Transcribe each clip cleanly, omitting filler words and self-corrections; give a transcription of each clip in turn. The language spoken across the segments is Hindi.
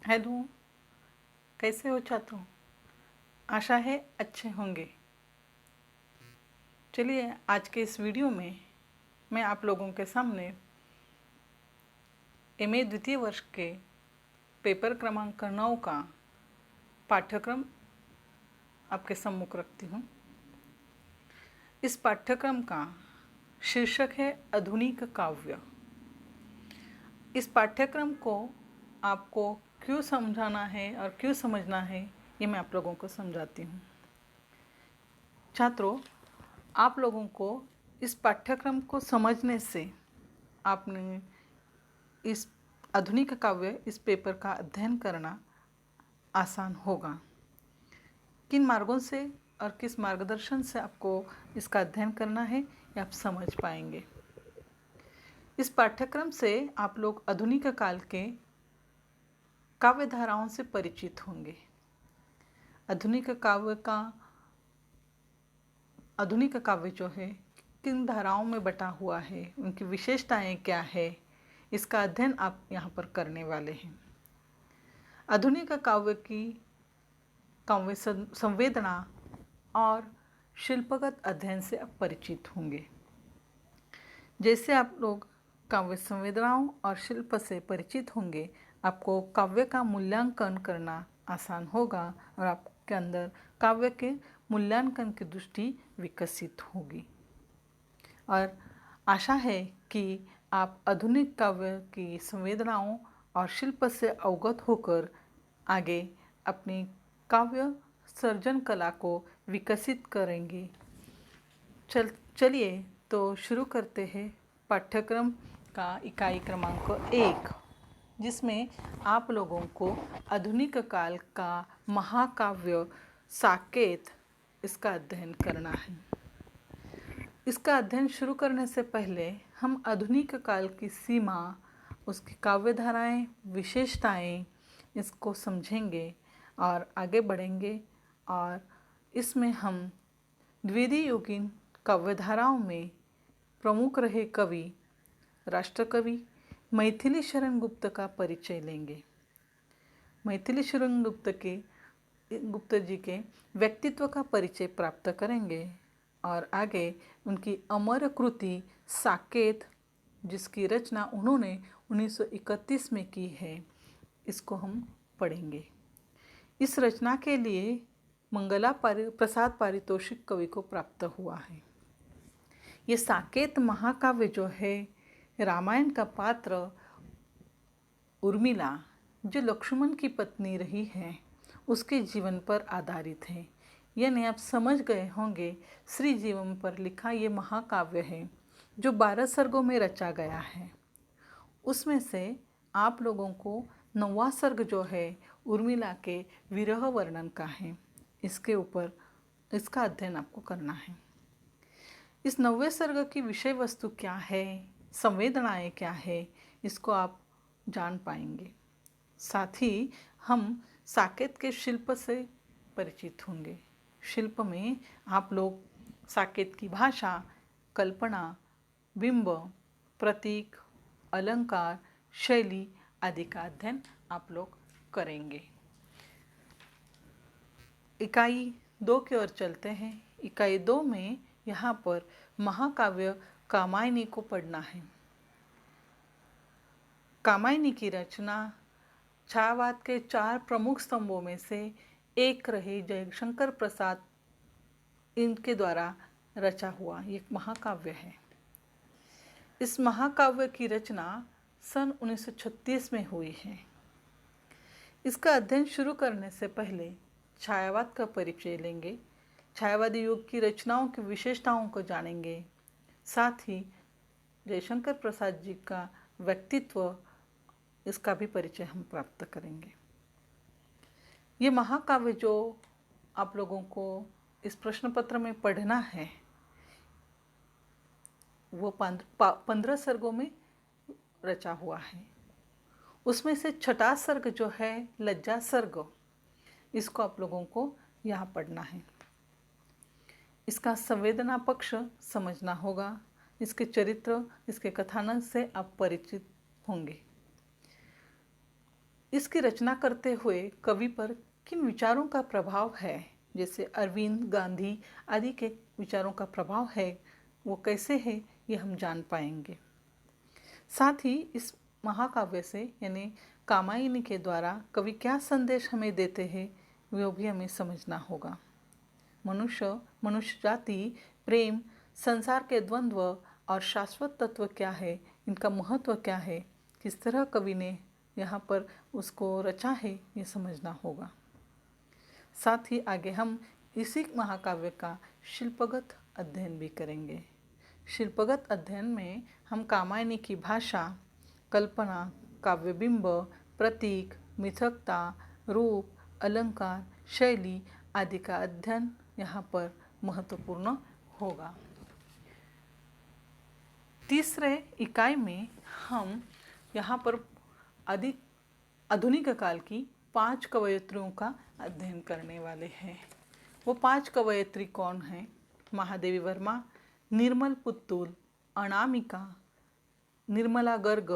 हेलो, कैसे हो छात्रों? आशा है अच्छे होंगे। चलिए आज के इस वीडियो में मैं आप लोगों के सामने एमए द्वितीय वर्ष के पेपर क्रमांक 9 का पाठ्यक्रम आपके सम्मुख रखती हूँ। इस पाठ्यक्रम का शीर्षक है आधुनिक काव्य। इस पाठ्यक्रम को आपको क्यों समझाना है और क्यों समझना है, ये मैं आप लोगों को समझाती हूँ। छात्रों, आप लोगों को इस पाठ्यक्रम को समझने से आपने इस आधुनिक काव्य इस पेपर का अध्ययन करना आसान होगा। किन मार्गों से और किस मार्गदर्शन से आपको इसका अध्ययन करना है, ये आप समझ पाएंगे। इस पाठ्यक्रम से आप लोग आधुनिक काल के काव्य धाराओं से परिचित होंगे। आधुनिक काव्य जो है किन धाराओं में बटा हुआ है, उनकी विशेषताएं क्या है, इसका अध्ययन आप यहाँ पर करने वाले हैं। आधुनिक काव्य की काव्य संवेदना और शिल्पगत अध्ययन से आप परिचित होंगे। जैसे आप लोग काव्य संवेदनाओं और शिल्प से परिचित होंगे, आपको काव्य का मूल्यांकन करना आसान होगा और आपके अंदर काव्य के मूल्यांकन की दृष्टि विकसित होगी। और आशा है कि आप आधुनिक काव्य की संवेदनाओं और शिल्प से अवगत होकर आगे अपनी काव्य सर्जन कला को विकसित करेंगे। चलिए तो शुरू करते हैं पाठ्यक्रम का इकाई क्रमांक 1, जिसमें आप लोगों को आधुनिक काल का महाकाव्य साकेत इसका अध्ययन करना है। इसका अध्ययन शुरू करने से पहले हम आधुनिक काल की सीमा, उसकी काव्य धाराएं, विशेषताएं, इसको समझेंगे और आगे बढ़ेंगे। और इसमें हम द्वितीय युगीन काव्यधाराओं में प्रमुख रहे कवि, राष्ट्रकवि मैथिली शरण गुप्त का परिचय लेंगे। मैथिली शरण गुप्त जी के व्यक्तित्व का परिचय प्राप्त करेंगे और आगे उनकी अमर कृति साकेत, जिसकी रचना उन्होंने 1931 में की है, इसको हम पढ़ेंगे। इस रचना के लिए मंगला प्रसाद पारितोषिक कवि को प्राप्त हुआ है। ये साकेत महाकाव्य जो है, रामायण का पात्र उर्मिला, जो लक्ष्मण की पत्नी रही है, उसके जीवन पर आधारित है। यानी आप समझ गए होंगे, श्री जीवन पर लिखा ये महाकाव्य है जो 12 सर्गों में रचा गया है। उसमें से आप लोगों को 9वां सर्ग जो है उर्मिला के विरह वर्णन का है। इसके ऊपर इसका अध्ययन आपको करना है। इस 9वें सर्ग की विषय वस्तु क्या है, संवेदनाएं क्या है, इसको आप जान पाएंगे। साथ ही हम साकेत के शिल्प से परिचित होंगे। शिल्प में आप लोग साकेत की भाषा, कल्पना, बिंब, प्रतीक, अलंकार, शैली आदि का अध्ययन आप लोग करेंगे। इकाई 2 की ओर चलते हैं। इकाई 2 में यहाँ पर महाकाव्य कामायनी को पढ़ना है। कामायनी की रचना छायावाद के 4 प्रमुख स्तंभों में से एक रहे जयशंकर प्रसाद, इनके द्वारा रचा हुआ एक महाकाव्य है। इस महाकाव्य की रचना सन 1936 में हुई है। इसका अध्ययन शुरू करने से पहले छायावाद का परिचय लेंगे, छायावादी युग की रचनाओं की विशेषताओं को जानेंगे। साथ ही जयशंकर प्रसाद जी का व्यक्तित्व, इसका भी परिचय हम प्राप्त करेंगे। ये महाकाव्य जो आप लोगों को इस प्रश्न पत्र में पढ़ना है, वो 15 सर्गों में रचा हुआ है। उसमें से छठा सर्ग जो है लज्जा सर्ग, इसको आप लोगों को यहाँ पढ़ना है। इसका संवेदना पक्ष समझना होगा। इसके चरित्र, इसके कथानक से आप परिचित होंगे। इसकी रचना करते हुए कवि पर किन विचारों का प्रभाव है, जैसे अरविंद, गांधी आदि के विचारों का प्रभाव है, वो कैसे है, ये हम जान पाएंगे। साथ ही इस महाकाव्य से यानी कामायनी के द्वारा कवि क्या संदेश हमें देते हैं, वो भी हमें समझना होगा। मनुष्य जाति, प्रेम, संसार के द्वंद्व और शाश्वत तत्व क्या है, इनका महत्व क्या है, किस तरह कवि ने यहाँ पर उसको रचा है, ये समझना होगा। साथ ही आगे हम इसी महाकाव्य का शिल्पगत अध्ययन भी करेंगे। शिल्पगत अध्ययन में हम कामायनी की भाषा, कल्पना, काव्यबिंब, प्रतीक, मिथकता, रूप, अलंकार, शैली आदि का अध्ययन यहाँ पर महत्वपूर्ण होगा। तीसरे इकाई में हम यहाँ पर आधुनिक काल की 5 कवयित्रियों का अध्ययन करने वाले हैं। वो 5 कवयित्री कौन हैं? महादेवी वर्मा, निर्मल पुत्तुल, अनामिका, निर्मला गर्ग,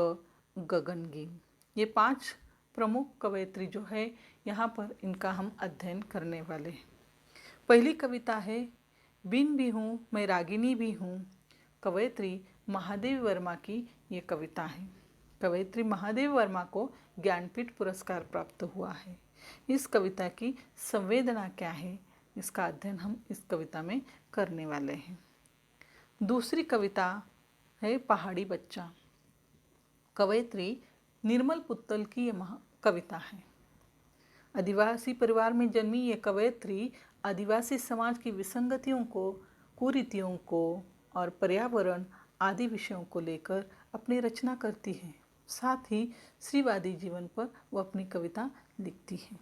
गगन गिल। ये 5 प्रमुख कवयित्री जो है यहाँ पर इनका हम अध्ययन करने वाले हैं। पहली कविता है बिन भी हूँ मैं रागिनी भी हूँ। कवयित्री महादेवी वर्मा की ये कविता है। कवयित्री महादेवी वर्मा को ज्ञानपीठ पुरस्कार प्राप्त हुआ है। इस कविता की संवेदना क्या है, इसका अध्ययन हम इस कविता में करने वाले हैं। दूसरी कविता है पहाड़ी बच्चा। कवयित्री निर्मल पुत्तल की ये कविता है। आदिवासी परिवार में जन्मी ये कवयित्री आदिवासी समाज की विसंगतियों को, कुरीतियों को और पर्यावरण आदि विषयों को लेकर अपनी रचना करती है। साथ ही स्त्रीवादी जीवन पर वो अपनी कविता लिखती है।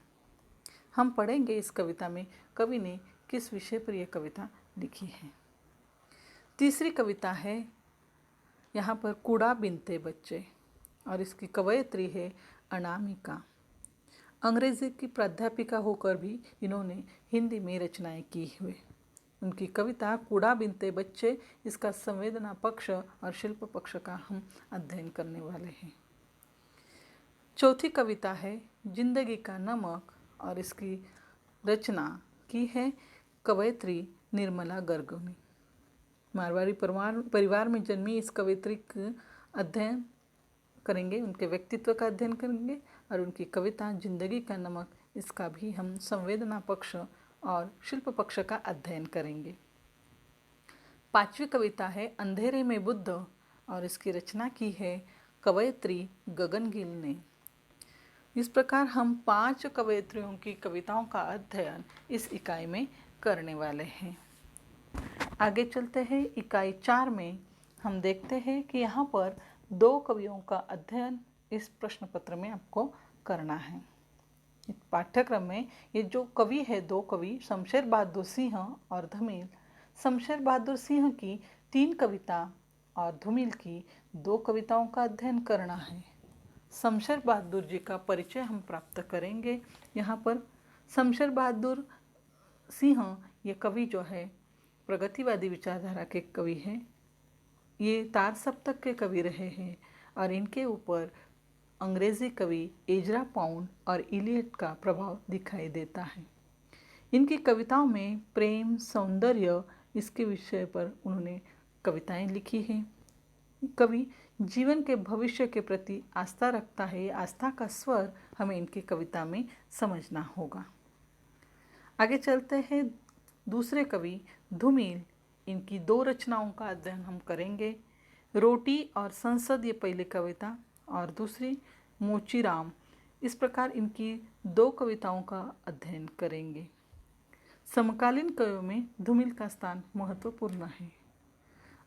हम पढ़ेंगे इस कविता में कवि ने किस विषय पर यह कविता लिखी है। तीसरी कविता है यहाँ पर कूड़ा बिनते बच्चे और इसकी कवयित्री है अनामिका। अंग्रेजी की प्राध्यापिका होकर भी इन्होंने हिंदी में रचनाएं की हुए। उनकी कविता कूड़ा बिनते बच्चे, इसका संवेदना पक्ष और शिल्प पक्ष का हम अध्ययन करने वाले हैं। चौथी कविता है जिंदगी का नमक और इसकी रचना की है कवयित्री निर्मला गर्ग ने। मारवाड़ी परिवार में जन्मी इस कवयित्री का अध्ययन करेंगे, उनके व्यक्तित्व का अध्ययन करेंगे और उनकी कविता जिंदगी का नमक, इसका भी हम संवेदना पक्ष और शिल्प पक्ष का अध्ययन करेंगे। पांचवी कविता है अंधेरे में बुद्ध और इसकी रचना की है कवयित्री गगन गिल ने। इस प्रकार हम 5 कवयित्रियों की कविताओं का अध्ययन इस इकाई में करने वाले हैं। आगे चलते हैं। इकाई 4 में हम देखते हैं कि यहाँ पर 2 कवियों का अध्ययन इस प्रश्न पत्र में आपको करना है। इस पाठ्यक्रम में ये जो कवि है, 2 कवि शमशेर बहादुर सिंह और धूमिल, शमशेर बहादुर सिंह की 3 कविता और धूमिल की 2 कविताओं का अध्ययन करना है। शमशेर बहादुर जी का परिचय हम प्राप्त करेंगे। यहाँ पर शमशेर बहादुर सिंह ये कवि जो है प्रगतिवादी विचारधारा के कवि हैं। ये तार सप्तक के कवि रहे हैं और इनके ऊपर अंग्रेजी कवि एजरा पाउंड और इलियट का प्रभाव दिखाई देता है। इनकी कविताओं में प्रेम, सौंदर्य, इसके विषय पर उन्होंने कविताएं लिखी हैं। कवि जीवन के भविष्य के प्रति आस्था रखता है। आस्था का स्वर हमें इनकी कविता में समझना होगा। आगे चलते हैं। दूसरे कवि धूमिल, इनकी 2 रचनाओं का अध्ययन हम करेंगे। रोटी और संसद ये पहली कविता और दूसरी मोचीराम। इस प्रकार इनकी 2 कविताओं का अध्ययन करेंगे। समकालीन कवियों में धूमिल का स्थान महत्वपूर्ण है।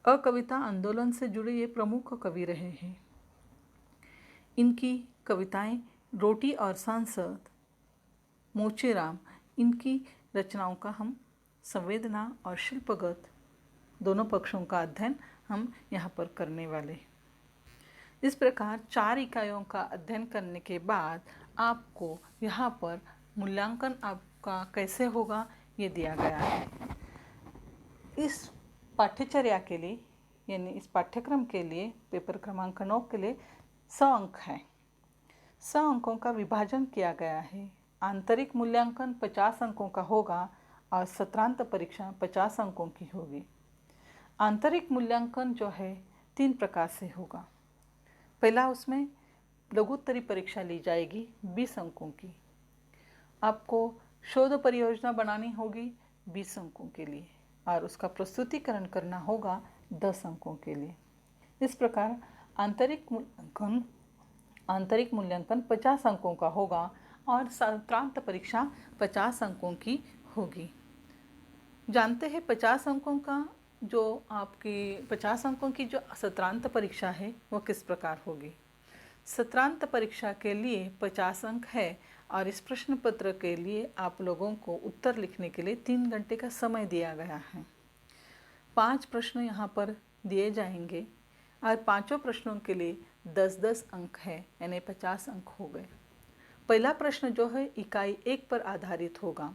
अकविता आंदोलन से जुड़े ये प्रमुख कवि रहे हैं। इनकी कविताएं रोटी और सांसद, मोचीराम, इनकी रचनाओं का हम संवेदना और शिल्पगत दोनों पक्षों का अध्ययन हम यहाँ पर करने वाले। इस प्रकार 4 इकाइयों का अध्ययन करने के बाद आपको यहाँ पर मूल्यांकन आपका कैसे होगा ये दिया गया है। इस पाठ्यचर्या के लिए यानी इस पाठ्यक्रम के लिए पेपर क्रमांक 9 के लिए 100 अंक हैं। 100 अंकों का विभाजन किया गया है। आंतरिक मूल्यांकन 50 अंकों का होगा और सत्रांत परीक्षा 50 अंकों की होगी। आंतरिक मूल्यांकन जो है 3 प्रकार से होगा। पहला, उसमें लघुत्तरी परीक्षा ली जाएगी 20 अंकों की। आपको शोध परियोजना बनानी होगी 20 अंकों के लिए और उसका प्रस्तुतिकरण करना होगा 10 अंकों के लिए। इस प्रकार आंतरिक मूल्यांकन 50 अंकों का होगा और सत्रांत परीक्षा 50 अंकों की होगी। जानते हैं 50 अंकों का जो आपकी 50 अंकों की जो सत्रांत परीक्षा है वो किस प्रकार होगी। सत्रांत परीक्षा के लिए 50 अंक है और इस प्रश्न पत्र के लिए आप लोगों को उत्तर लिखने के लिए 3 घंटे का समय दिया गया है। 5 प्रश्न यहाँ पर दिए जाएंगे और पांचों प्रश्नों के लिए 10-10 अंक है, यानी 50 अंक हो गए। पहला प्रश्न जो है इकाई 1 पर आधारित होगा।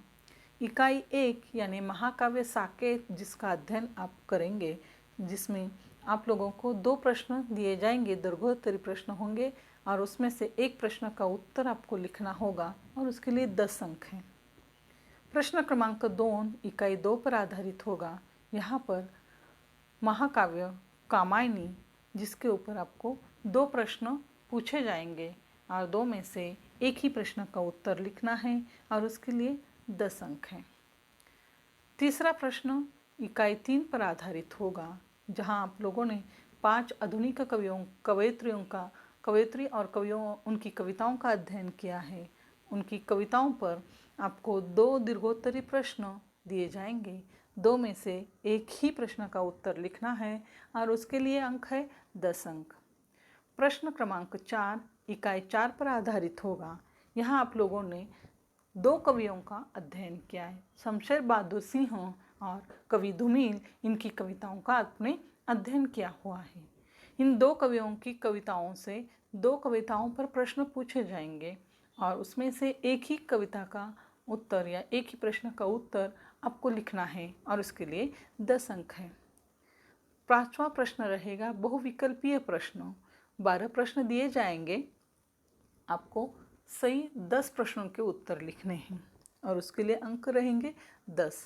इकाई 1 यानी महाकाव्य साकेत जिसका अध्ययन आप करेंगे, जिसमें आप लोगों को 2 प्रश्न दिए जाएंगे, दीर्घोत्तरी प्रश्न होंगे और उसमें से एक प्रश्न का उत्तर आपको लिखना होगा और उसके लिए 10 अंक हैं। प्रश्न क्रमांक 2 इकाई 2 पर आधारित होगा। यहाँ पर महाकाव्य कामायनी जिसके ऊपर आपको 2 प्रश्न पूछे जाएंगे और 2 में से एक ही प्रश्न का उत्तर लिखना है और उसके लिए 10 अंक हैं। तीसरा प्रश्न इकाई 3 पर आधारित होगा, जहां आप लोगों ने 5 आधुनिक कवयित्री और कवियों उनकी कविताओं का अध्ययन किया है। उनकी कविताओं पर आपको 2 दीर्घोत्तरी प्रश्न दिए जाएंगे। 2 में से एक ही प्रश्न का उत्तर लिखना है और उसके लिए अंक है 10 अंक। प्रश्न क्रमांक 4 इकाई 4 पर आधारित होगा। यहाँ आप लोगों ने 2 कवियों का अध्ययन किया है, शमशेर बहादुर सिंह और कवि धूमिल, इनकी कविताओं का आपने अध्ययन किया हुआ है। इन 2 कवियों की कविताओं से 2 कविताओं पर प्रश्न पूछे जाएंगे और उसमें से एक ही कविता का उत्तर या एक ही प्रश्न का उत्तर आपको लिखना है और उसके लिए 10 अंक है। 5वां प्रश्न रहेगा बहुविकल्पीय प्रश्न। 12 प्रश्न दिए जाएंगे, आपको सही 10 प्रश्नों के उत्तर लिखने हैं और उसके लिए अंक रहेंगे 10।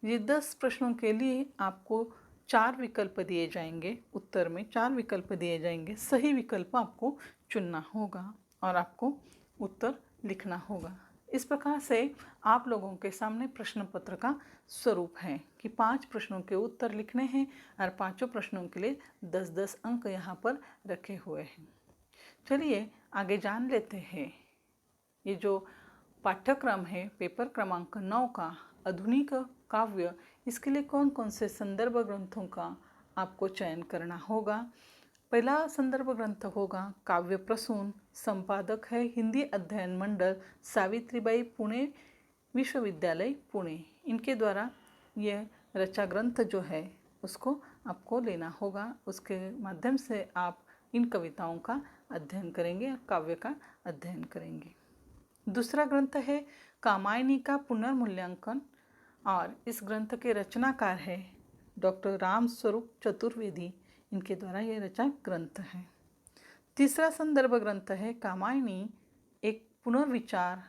ये 10 प्रश्नों के लिए आपको 4 विकल्प दिए जाएंगे। उत्तर में 4 विकल्प दिए जाएंगे, सही विकल्प आपको चुनना होगा और आपको उत्तर लिखना होगा। इस प्रकार से आप लोगों के सामने प्रश्न पत्र का स्वरूप है कि 5 प्रश्नों के उत्तर लिखने हैं और 5 प्रश्नों के लिए 10-10 अंक यहाँ पर रखे हुए हैं। चलिए आगे जान लेते हैं। ये जो पाठ्यक्रम है पेपर क्रमांक 9 का आधुनिक काव्य, इसके लिए कौन कौन से संदर्भ ग्रंथों का आपको चयन करना होगा। पहला संदर्भ ग्रंथ होगा काव्य प्रसून। संपादक है हिंदी अध्ययन मंडल, सावित्रीबाई पुणे विश्वविद्यालय पुणे। इनके द्वारा यह रचा ग्रंथ जो है उसको आपको लेना होगा। उसके माध्यम से आप इन कविताओं का अध्ययन करेंगे और काव्य का अध्ययन करेंगे। दूसरा ग्रंथ है कामायनी का पुनर्मूल्यांकन और इस ग्रंथ के रचनाकार है डॉक्टर राम स्वरूप चतुर्वेदी। इनके द्वारा यह रचा ग्रंथ है। तीसरा संदर्भ ग्रंथ है कामायनी एक पुनर्विचार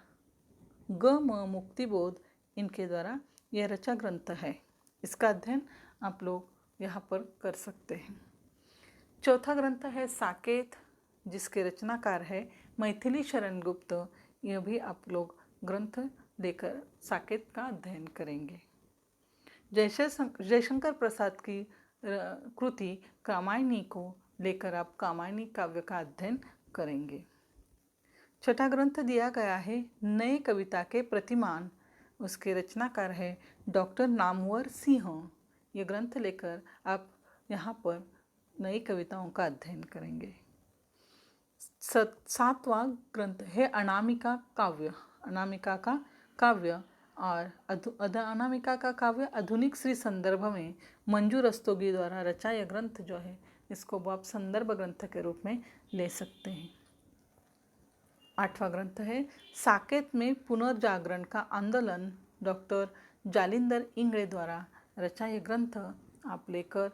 ग मुक्तिबोध। इनके द्वारा यह रचा ग्रंथ है। इसका अध्ययन आप लोग यहाँ पर कर सकते हैं। चौथा ग्रंथ है साकेत, जिसके रचनाकार है मैथिली शरण गुप्त। यह भी आप लोग ग्रंथ लेकर साकेत का अध्ययन करेंगे। जयशंकर प्रसाद की कृति कामायनी को लेकर आप कामायनी काव्य का अध्ययन करेंगे। छठा ग्रंथ दिया गया है नए कविता के प्रतिमान। उसके रचनाकार है डॉक्टर नामवर सिंह। ये ग्रंथ लेकर आप यहाँ पर नई कविताओं का अध्ययन करेंगे। 7वां ग्रंथ है अनामिका काव्य। अनामिका का काव्य और अनामिका का काव्य आधुनिक श्री संदर्भ में मंजू रस्तोगी द्वारा रचा यह ग्रंथ जो है, इसको आप संदर्भ ग्रंथ के रूप में ले सकते हैं। 8वां ग्रंथ है साकेत में पुनर्जागरण का आंदोलन। डॉक्टर जालिंदर इंगड़े द्वारा रचा यह ग्रंथ आप लेकर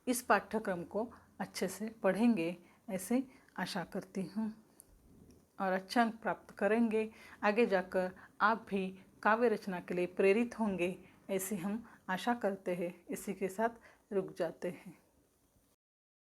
इस पाठ्यक्रम को अच्छे से पढ़ेंगे, ऐसे आशा करती हूँ। और अच्छे अंक प्राप्त करेंगे। आगे जाकर आप भी काव्य रचना के लिए प्रेरित होंगे, ऐसी हम आशा करते हैं। इसी के साथ रुक जाते हैं।